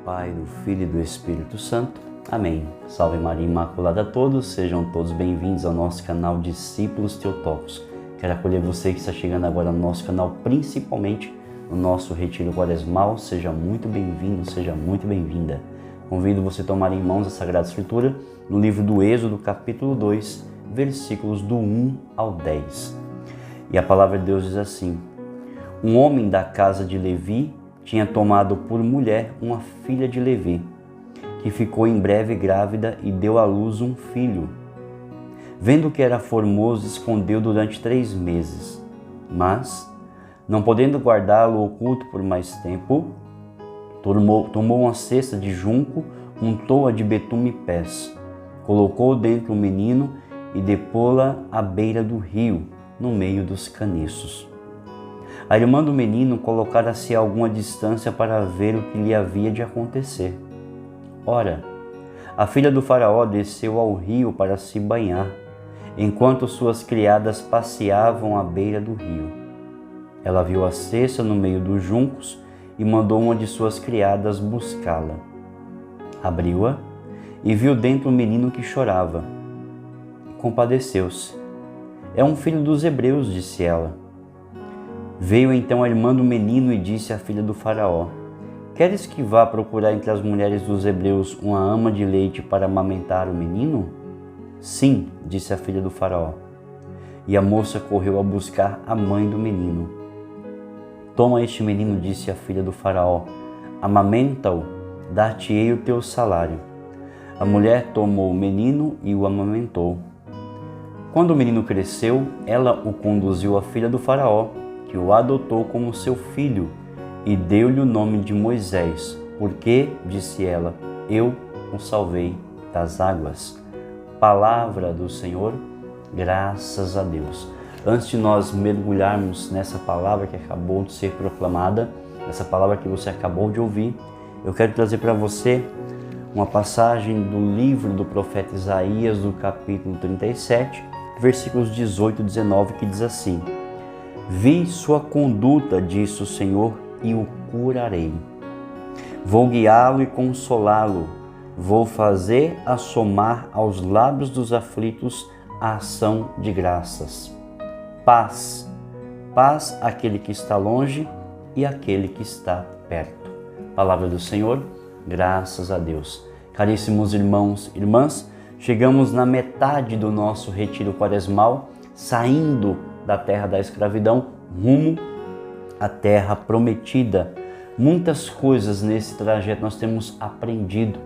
Pai, do Filho e do Espírito Santo. Amém. Salve Maria Imaculada a todos, sejam todos bem-vindos ao nosso canal Discípulos Teotocos. Quero acolher você que está chegando agora no nosso canal, principalmente no nosso Retiro Quaresmal. Seja muito bem-vindo, seja muito bem-vinda. Convido você a tomar em mãos a Sagrada Escritura no livro do Êxodo, capítulo 2, versículos do 1 ao 10. E a palavra de Deus diz assim: Um homem da casa de Levi tinha tomado por mulher uma filha de Levi, que ficou em breve grávida e deu à luz um filho. Vendo que era formoso, escondeu durante 3 meses. Mas, não podendo guardá-lo oculto por mais tempo, tomou uma cesta de junco, untou-a de betume e pés, colocou dentro o menino e depô-la à beira do rio, no meio dos caniços. A irmã do menino colocara-se a alguma distância para ver o que lhe havia de acontecer. Ora, a filha do faraó desceu ao rio para se banhar, enquanto suas criadas passeavam à beira do rio. Ela viu a cesta no meio dos juncos e mandou uma de suas criadas buscá-la. Abriu-a e viu dentro um menino que chorava. Compadeceu-se. É um filho dos hebreus, disse ela. Veio então a irmã do menino e disse à filha do faraó: Queres que vá procurar entre as mulheres dos hebreus uma ama de leite para amamentar o menino? Sim, disse a filha do faraó. E a moça correu a buscar a mãe do menino. Toma este menino, disse a filha do faraó, amamenta-o, dar-te-ei o teu salário. A mulher tomou o menino e o amamentou. Quando o menino cresceu, ela o conduziu à filha do faraó, que o adotou como seu filho, e deu-lhe o nome de Moisés, porque, disse ela, eu o salvei das águas. Palavra do Senhor, graças a Deus. Antes de nós mergulharmos nessa palavra que acabou de ser proclamada, essa palavra que você acabou de ouvir, eu quero trazer para você uma passagem do livro do profeta Isaías, do capítulo 37, versículos 18 e 19, que diz assim: Vi sua conduta, disse o Senhor, e o curarei. Vou guiá-lo e consolá-lo. Vou fazer assomar aos lábios dos aflitos a ação de graças. Paz, paz àquele que está longe e àquele que está perto. Palavra do Senhor, graças a Deus. Caríssimos irmãos e irmãs, chegamos na metade do nosso retiro quaresmal, saindo da terra da escravidão rumo à terra prometida. Muitas coisas nesse trajeto nós temos aprendido,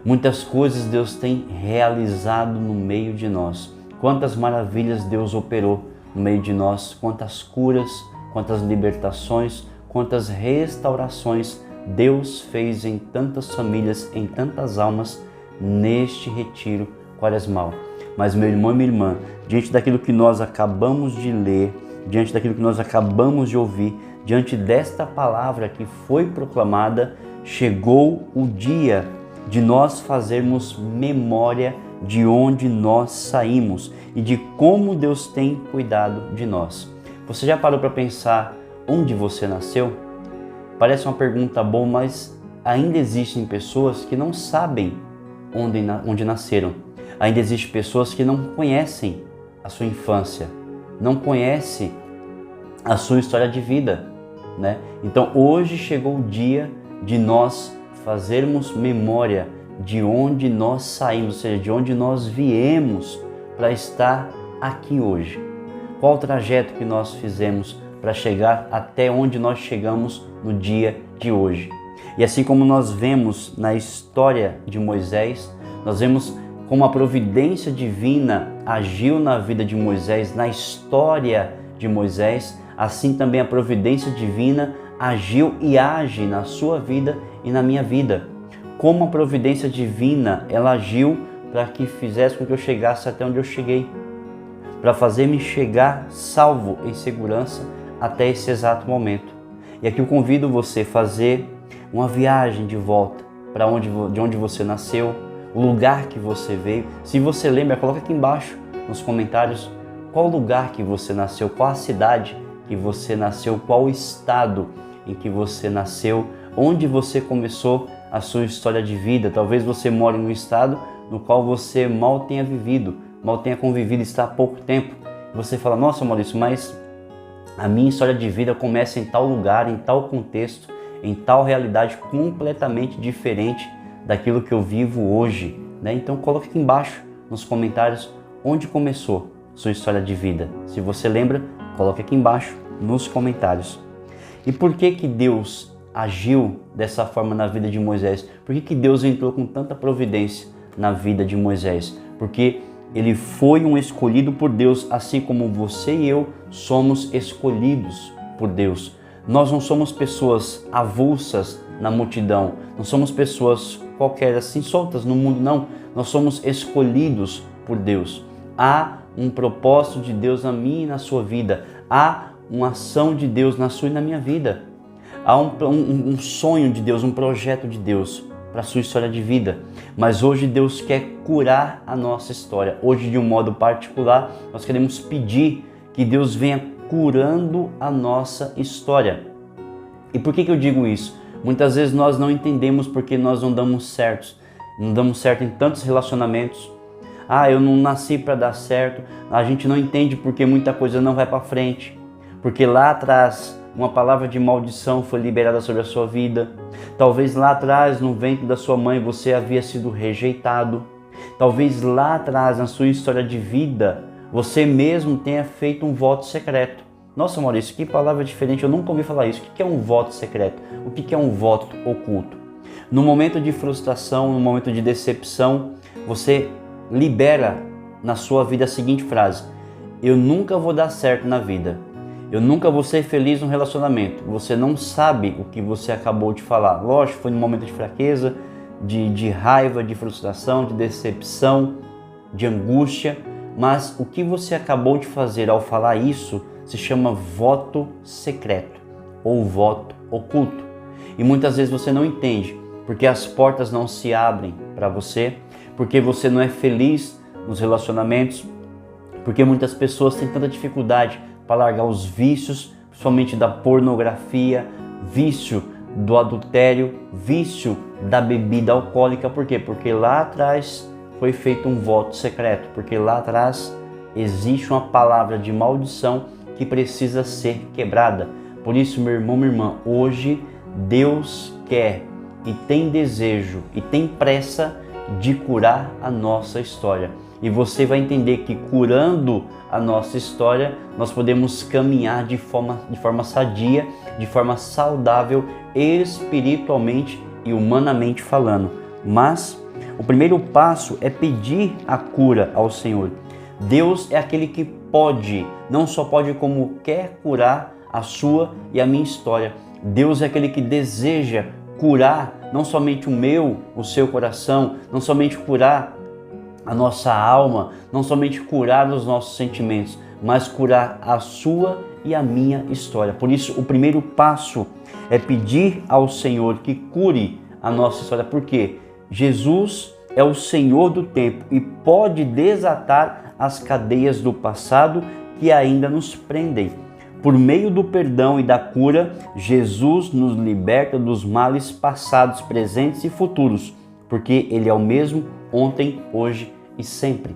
muitas coisas Deus tem realizado no meio de nós. Quantas maravilhas Deus operou no meio de nós, quantas curas, quantas libertações, quantas restaurações Deus fez em tantas famílias, em tantas almas neste retiro quaresmal. Mas meu irmão e minha irmã, diante daquilo que nós acabamos de ler, diante daquilo que nós acabamos de ouvir, diante desta palavra que foi proclamada, chegou o dia de nós fazermos memória de onde nós saímos e de como Deus tem cuidado de nós. Você já parou para pensar onde você nasceu? Parece uma pergunta boa, mas ainda existem pessoas que não sabem onde nasceram. Ainda existem pessoas que não conhecem a sua infância, não conhecem a sua história de vida, né? Então hoje chegou o dia de nós fazermos memória de onde nós saímos, ou seja, de onde nós viemos para estar aqui hoje. Qual o trajeto que nós fizemos para chegar até onde nós chegamos no dia de hoje. E assim como nós vemos na história de Moisés, nós vemos como a providência divina agiu na vida de Moisés, na história de Moisés, assim também a providência divina agiu e age na sua vida e na minha vida. Como a providência divina, ela agiu para que fizesse com que eu chegasse até onde eu cheguei, para fazer-me chegar salvo em segurança até esse exato momento. E aqui eu convido você a fazer uma viagem de volta para de onde você nasceu, o lugar que você veio. Se você lembra, coloca aqui embaixo nos comentários qual lugar que você nasceu, qual a cidade que você nasceu, qual o estado em que você nasceu, onde você começou a sua história de vida. Talvez você more num estado no qual você mal tenha vivido, mal tenha convivido, está há pouco tempo. Você fala, nossa Maurício, mas a minha história de vida começa em tal lugar, em tal contexto, em tal realidade completamente diferente daquilo que eu vivo hoje, né? Então coloque aqui embaixo nos comentários onde começou sua história de vida. Se você lembra, coloque aqui embaixo nos comentários. E por que que Deus agiu dessa forma na vida de Moisés? Por que que Deus entrou com tanta providência na vida de Moisés? Porque ele foi um escolhido por Deus, assim como você e eu somos escolhidos por Deus. Nós não somos pessoas avulsas na multidão, não somos pessoas qualquer assim soltas no mundo, não. Nós somos escolhidos por Deus. Há um propósito de Deus na minha e na sua vida. Há uma ação de Deus na sua e na minha vida. Há um sonho de Deus, um projeto de Deus para a sua história de vida. Mas hoje Deus quer curar a nossa história. Hoje, de um modo particular, nós queremos pedir que Deus venha curando a nossa história. E por que eu digo isso? Muitas vezes nós não entendemos porque nós não damos certo. Não damos certo em tantos relacionamentos. Eu não nasci para dar certo. A gente não entende porque muita coisa não vai para frente. Porque lá atrás uma palavra de maldição foi liberada sobre a sua vida. Talvez lá atrás, no ventre da sua mãe, você havia sido rejeitado. Talvez lá atrás, na sua história de vida, você mesmo tenha feito um voto secreto. Nossa, Maurício, que palavra diferente, eu nunca ouvi falar isso. O que é um voto secreto? O que é um voto oculto? No momento de frustração, no momento de decepção, você libera na sua vida a seguinte frase: eu nunca vou dar certo na vida. Eu nunca vou ser feliz no relacionamento. Você não sabe o que você acabou de falar. Lógico, foi num momento de fraqueza, de raiva, de frustração, de decepção, de angústia. Mas o que você acabou de fazer ao falar isso se chama voto secreto ou voto oculto. E muitas vezes você não entende, porque as portas não se abrem para você, porque você não é feliz nos relacionamentos, porque muitas pessoas têm tanta dificuldade para largar os vícios, principalmente da pornografia, vício do adultério, vício da bebida alcoólica. Por quê? Porque lá atrás foi feito um voto secreto, porque lá atrás existe uma palavra de maldição que precisa ser quebrada. Por isso, meu irmão, minha irmã, hoje Deus quer e tem desejo e tem pressa de curar a nossa história. E você vai entender que curando a nossa história, nós podemos caminhar de forma sadia, de forma saudável, espiritualmente e humanamente falando. Mas o primeiro passo é pedir a cura ao Senhor. Deus é aquele que pode, não só pode, como quer curar a sua e a minha história. Deus é aquele que deseja curar não somente o seu coração, não somente curar a nossa alma, não somente curar os nossos sentimentos, mas curar a sua e a minha história. Por isso, o primeiro passo é pedir ao Senhor que cure a nossa história, porque Jesus é o Senhor do tempo e pode desatar as cadeias do passado que ainda nos prendem. Por meio do perdão e da cura, Jesus nos liberta dos males passados, presentes e futuros, porque Ele é o mesmo ontem, hoje e sempre.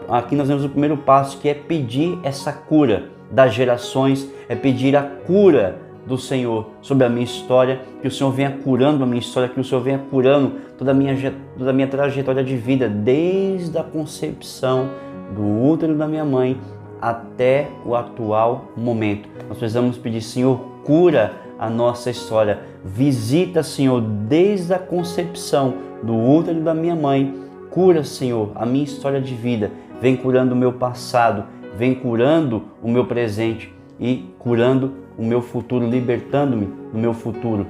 Aqui nós vemos o primeiro passo, que é pedir essa cura das gerações, é pedir a cura do Senhor sobre a minha história, que o Senhor venha curando a minha história, que o Senhor venha curando toda a minha trajetória de vida, desde a concepção do útero da minha mãe até o atual momento. Nós precisamos pedir: Senhor, cura a nossa história, visita, Senhor, desde a concepção do útero da minha mãe. Cura, Senhor, a minha história de vida. Vem curando o meu passado, vem curando o meu presente e curando o meu futuro, libertando-me no meu futuro.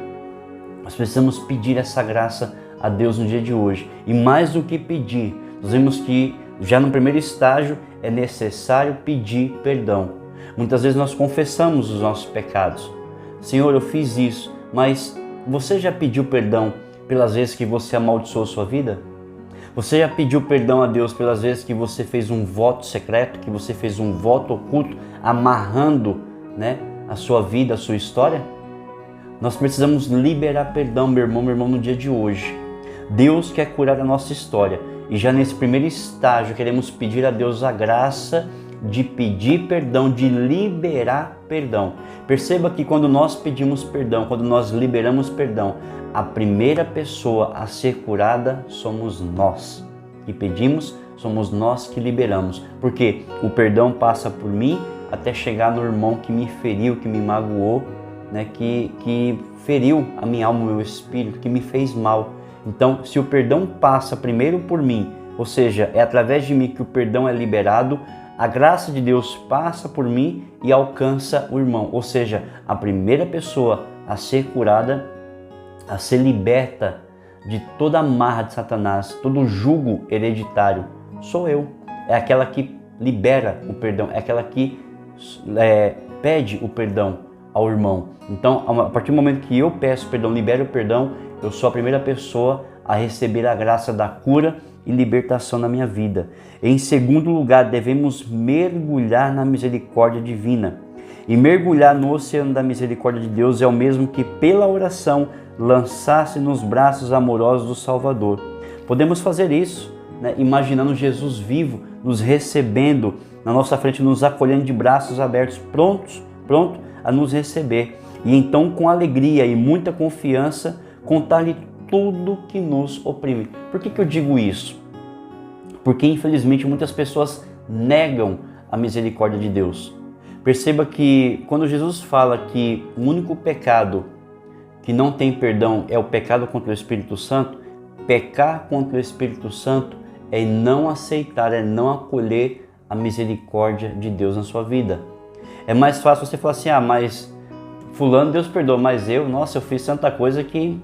Nós precisamos pedir essa graça a Deus no dia de hoje. E mais do que pedir, nós vemos que já no primeiro estágio é necessário pedir perdão. Muitas vezes nós confessamos os nossos pecados. Senhor, eu fiz isso, mas você já pediu perdão pelas vezes que você amaldiçoou sua vida? Você já pediu perdão a Deus pelas vezes que você fez um voto secreto, que você fez um voto oculto, amarrando, a sua vida, a sua história? Nós precisamos liberar perdão, meu irmão, no dia de hoje. Deus quer curar a nossa história. E já nesse primeiro estágio, queremos pedir a Deus a graça de pedir perdão, de liberar perdão. Perceba que quando nós pedimos perdão, quando nós liberamos perdão, a primeira pessoa a ser curada somos nós. Que pedimos, somos nós que liberamos. Porque o perdão passa por mim até chegar no irmão que me feriu, que me magoou, né, que feriu a minha alma, o meu espírito, que me fez mal. Então, se o perdão passa primeiro por mim, ou seja, é através de mim que o perdão é liberado, a graça de Deus passa por mim e alcança o irmão. Ou seja, a primeira pessoa a ser curada, a ser liberta de toda a amarra de Satanás, todo o jugo hereditário, sou eu. É aquela que libera o perdão, é aquela que pede o perdão ao irmão. Então, a partir do momento que eu peço perdão, libero o perdão, eu sou a primeira pessoa a receber a graça da cura e libertação na minha vida. Em segundo lugar, devemos mergulhar na misericórdia divina. E mergulhar no oceano da misericórdia de Deus é o mesmo que, pela oração, lançar-se nos braços amorosos do Salvador. Podemos fazer isso, né, imaginando Jesus vivo, nos recebendo na nossa frente, nos acolhendo de braços abertos, pronto a nos receber. E então, com alegria e muita confiança, contar-lhe tudo que nos oprime. Por que eu digo isso? Porque, infelizmente, muitas pessoas negam a misericórdia de Deus. Perceba que quando Jesus fala que o único pecado que não tem perdão é o pecado contra o Espírito Santo, pecar contra o Espírito Santo é não aceitar, é não acolher a misericórdia de Deus na sua vida. É mais fácil você falar assim, mas fulano Deus perdoa, mas eu fiz tanta coisa que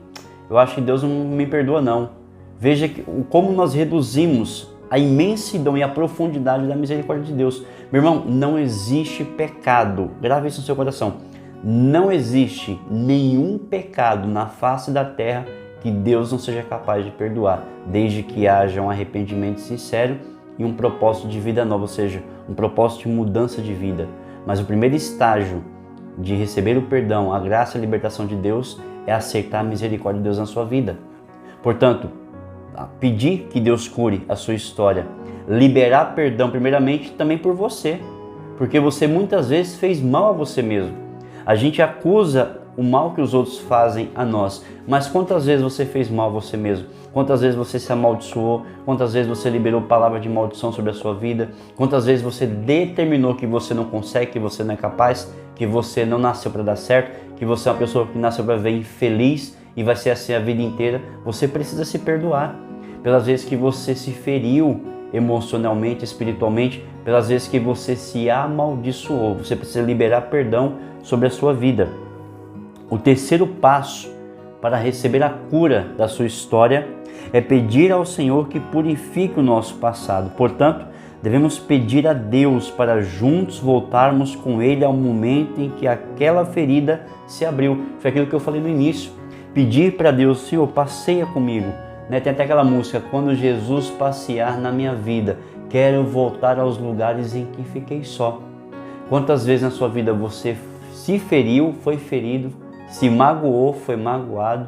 eu acho que Deus não me perdoa não. Veja como nós reduzimos a imensidão e a profundidade da misericórdia de Deus. Meu irmão, não existe pecado, grave isso no seu coração, não existe nenhum pecado na face da terra que Deus não seja capaz de perdoar, desde que haja um arrependimento sincero e um propósito de vida nova, ou seja, um propósito de mudança de vida. Mas o primeiro estágio de receber o perdão, a graça e a libertação de Deus é aceitar a misericórdia de Deus na sua vida. Portanto, pedir que Deus cure a sua história, liberar perdão primeiramente também por você, porque você muitas vezes fez mal a você mesmo. A gente acusa o mal que os outros fazem a nós, mas quantas vezes você fez mal a você mesmo? Quantas vezes você se amaldiçoou? Quantas vezes você liberou palavra de maldição sobre a sua vida? Quantas vezes você determinou que você não consegue, que você não é capaz, que você não nasceu para dar certo, que você é uma pessoa que nasceu para viver infeliz e vai ser assim a vida inteira? Você precisa se perdoar pelas vezes que você se feriu emocionalmente, espiritualmente, pelas vezes que você se amaldiçoou. Você precisa liberar perdão sobre a sua vida. O terceiro passo para receber a cura da sua história é pedir ao Senhor que purifique o nosso passado. Portanto, devemos pedir a Deus para juntos voltarmos com Ele ao momento em que aquela ferida se abriu. Foi aquilo que eu falei no início. Pedir para Deus, Senhor, passeia comigo. Tem até aquela música, quando Jesus passear na minha vida, quero voltar aos lugares em que fiquei só. Quantas vezes na sua vida você se feriu, foi ferido, se magoou, foi magoado?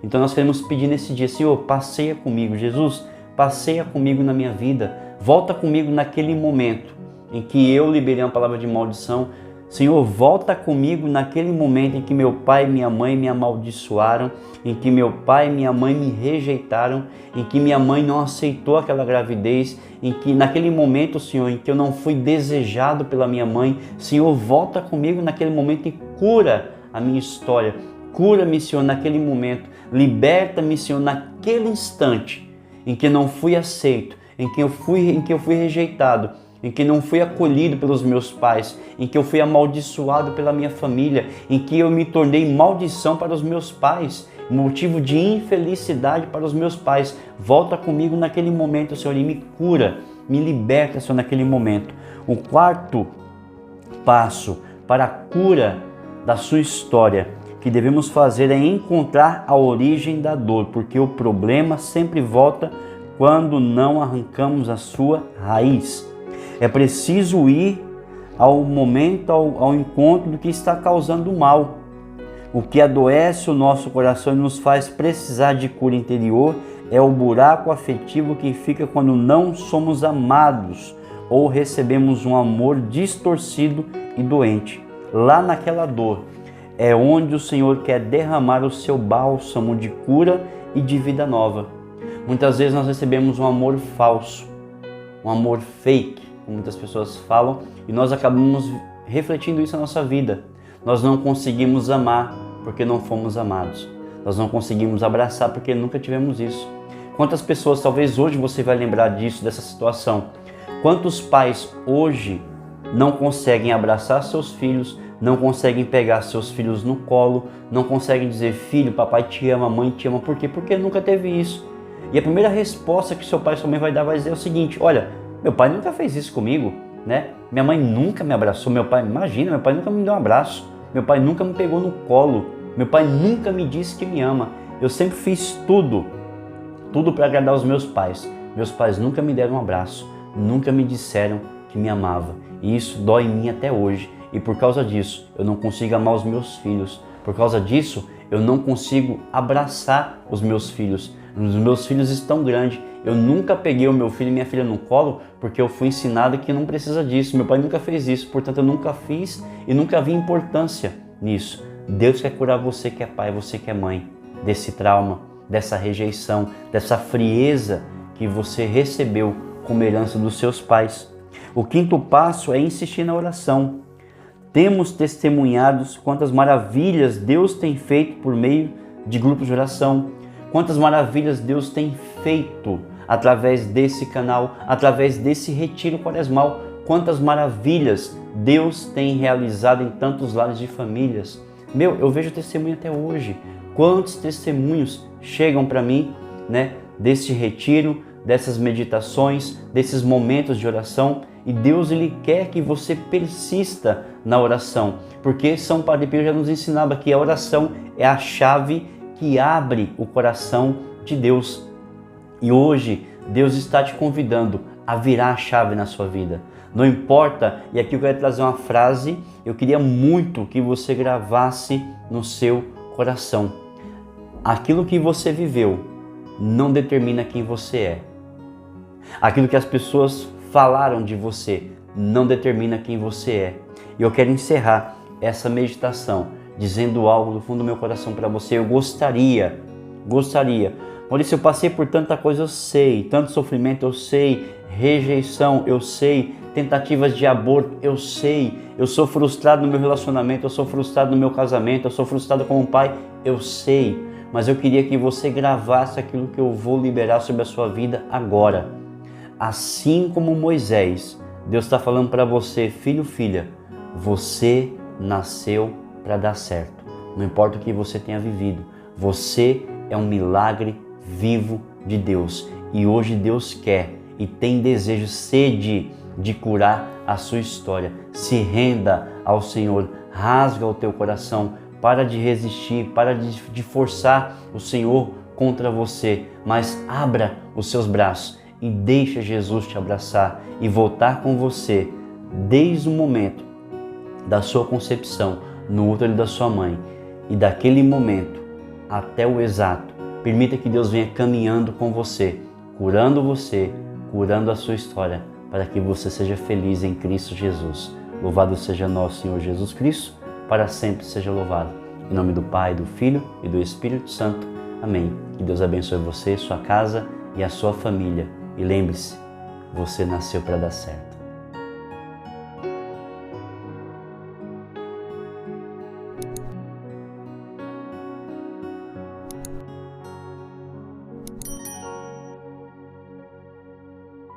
Então nós queremos pedir nesse dia, Senhor, passeia comigo. Jesus, passeia comigo na minha vida. Volta comigo naquele momento em que eu liberei uma palavra de maldição. Senhor, volta comigo naquele momento em que meu pai e minha mãe me amaldiçoaram, em que meu pai e minha mãe me rejeitaram, em que minha mãe não aceitou aquela gravidez, em que naquele momento, Senhor, em que eu não fui desejado pela minha mãe. Senhor, volta comigo naquele momento e cura a minha história. Cura-me, Senhor, naquele momento. Liberta-me, Senhor, naquele instante em que não fui aceito, em que eu fui rejeitado, em que não fui acolhido pelos meus pais, em que eu fui amaldiçoado pela minha família, em que eu me tornei maldição para os meus pais, motivo de infelicidade para os meus pais. Volta comigo naquele momento, Senhor, e me cura, me liberta, Senhor, naquele momento. O quarto passo para a cura da sua história que devemos fazer é encontrar a origem da dor, porque o problema sempre volta quando não arrancamos a sua raiz. É preciso ir ao momento, ao encontro do que está causando o mal. O que adoece o nosso coração e nos faz precisar de cura interior é o buraco afetivo que fica quando não somos amados ou recebemos um amor distorcido e doente. Lá naquela dor é onde o Senhor quer derramar o seu bálsamo de cura e de vida nova. Muitas vezes nós recebemos um amor falso, um amor fake, como muitas pessoas falam, e nós acabamos refletindo isso na nossa vida. Nós não conseguimos amar porque não fomos amados. Nós não conseguimos abraçar porque nunca tivemos isso. Quantas pessoas, talvez hoje você vai lembrar disso, dessa situação. Quantos pais hoje não conseguem abraçar seus filhos, não conseguem pegar seus filhos no colo, não conseguem dizer: filho, papai te ama, mãe te ama. Por quê? Porque nunca teve isso. E a primeira resposta que seu pai e sua mãe vai dar vai dizer o seguinte: olha, meu pai nunca fez isso comigo, né? Minha mãe nunca me abraçou, meu pai, imagina, meu pai nunca me deu um abraço, meu pai nunca me pegou no colo, meu pai nunca me disse que me ama. Eu sempre fiz tudo para agradar os meus pais. Meus pais nunca me deram um abraço, nunca me disseram que me amava. E isso dói em mim até hoje. E por causa disso, eu não consigo amar os meus filhos. Por causa disso, eu não consigo abraçar os meus filhos. Os meus filhos estão grandes. Eu nunca peguei o meu filho e minha filha no colo porque eu fui ensinado que não precisa disso. Meu pai nunca fez isso, portanto eu nunca fiz e nunca vi importância nisso. Deus quer curar você que é pai, você que é mãe, desse trauma, dessa rejeição, dessa frieza que você recebeu como herança dos seus pais. O quinto passo é insistir na oração. Temos testemunhados quantas maravilhas Deus tem feito por meio de grupos de oração, quantas maravilhas Deus tem feito através desse canal, através desse retiro quaresmal, quantas maravilhas Deus tem realizado em tantos lares de famílias. Eu vejo testemunho até hoje. Quantos testemunhos chegam para mim, né, desse retiro, dessas meditações, desses momentos de oração, e Deus ele quer que você persista na oração, porque São Padre Pio já nos ensinava que a oração é a chave que abre o coração de Deus. E hoje Deus está te convidando a virar a chave na sua vida. Não importa, e aqui eu quero trazer uma frase, eu queria muito que você gravasse no seu coração. Aquilo que você viveu não determina quem você é. Aquilo que as pessoas falaram de você não determina quem você é. E eu quero encerrar essa meditação dizendo algo do fundo do meu coração para você. Eu gostaria, Maurício, eu passei por tanta coisa, eu sei, tanto sofrimento, eu sei, rejeição, eu sei, tentativas de aborto, eu sei, eu sou frustrado no meu relacionamento, eu sou frustrado no meu casamento, eu sou frustrado como pai, eu sei, mas eu queria que você gravasse aquilo que eu vou liberar sobre a sua vida agora. Assim como Moisés, Deus está falando para você: filho, filha, você nasceu para dar certo. Não importa o que você tenha vivido, você é um milagre vivo de Deus. E hoje Deus quer e tem desejo, sede de curar a sua história. Se renda ao Senhor, rasga o teu coração, para de resistir, para de forçar o Senhor contra você, mas abra os seus braços e deixa Jesus te abraçar e voltar com você desde o momento da sua concepção no útero da sua mãe e daquele momento até o exato. Permita que Deus venha caminhando com você, curando a sua história, para que você seja feliz em Cristo Jesus. Louvado seja nosso Senhor Jesus Cristo, para sempre seja louvado. Em nome do Pai, do Filho e do Espírito Santo. Amém. Que Deus abençoe você, sua casa e a sua família. E lembre-se, você nasceu para dar certo.